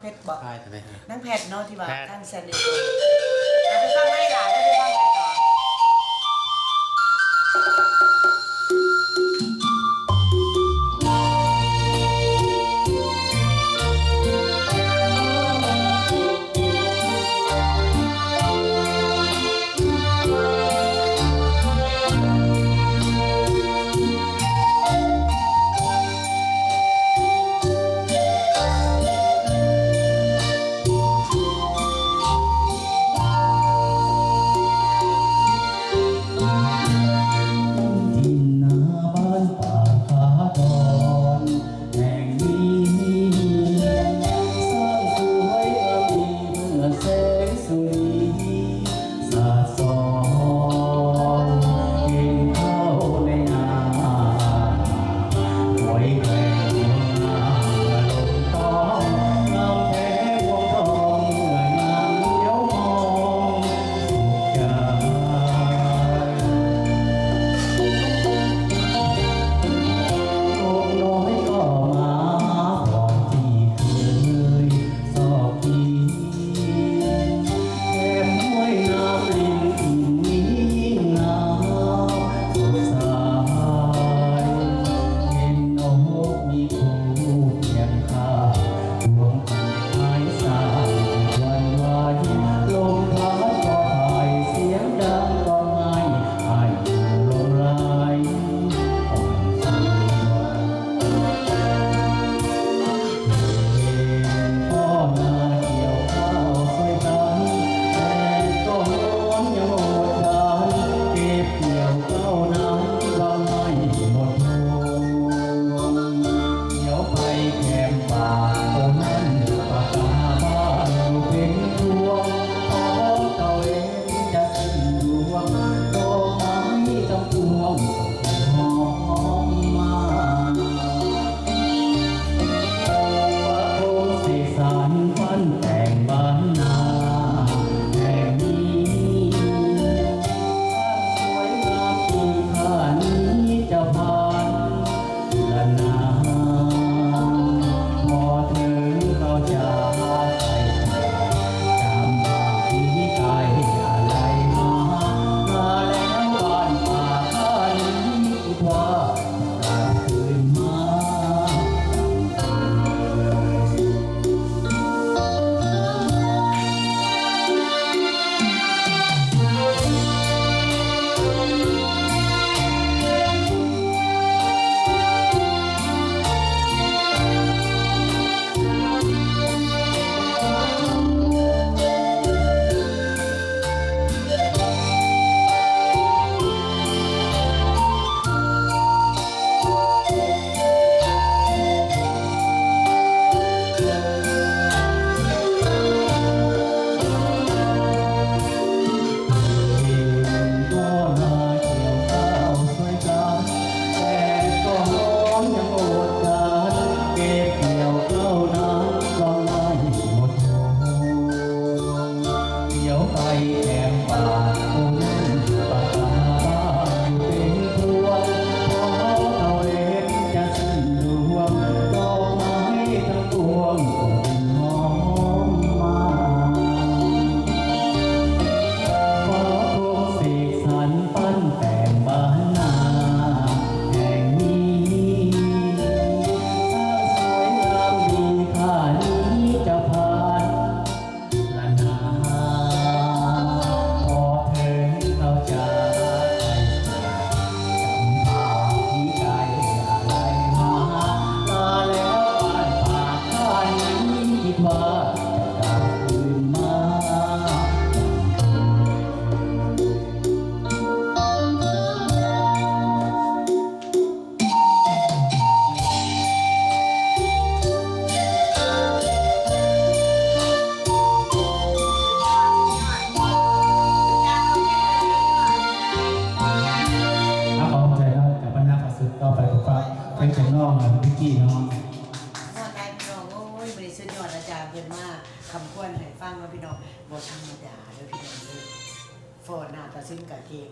เพชรบอกใช่ไหมฮะนั่งแพทเนาะที่ว่าท่านแซนเดย์ไปฟังให้หลานแล้วไปฟังให้ต่อเป็นจากน้องพี่กี้น้องนอนได้พี่น้องโอ้ยบริสุทธิ์ยอดอาจารย์เพิ่นมาคำควรให้ฟังว่าพี่น้องบ่ธรรมดาเด้อพี่น้องเด้อฟอร์หน้าตัดสินกะเกง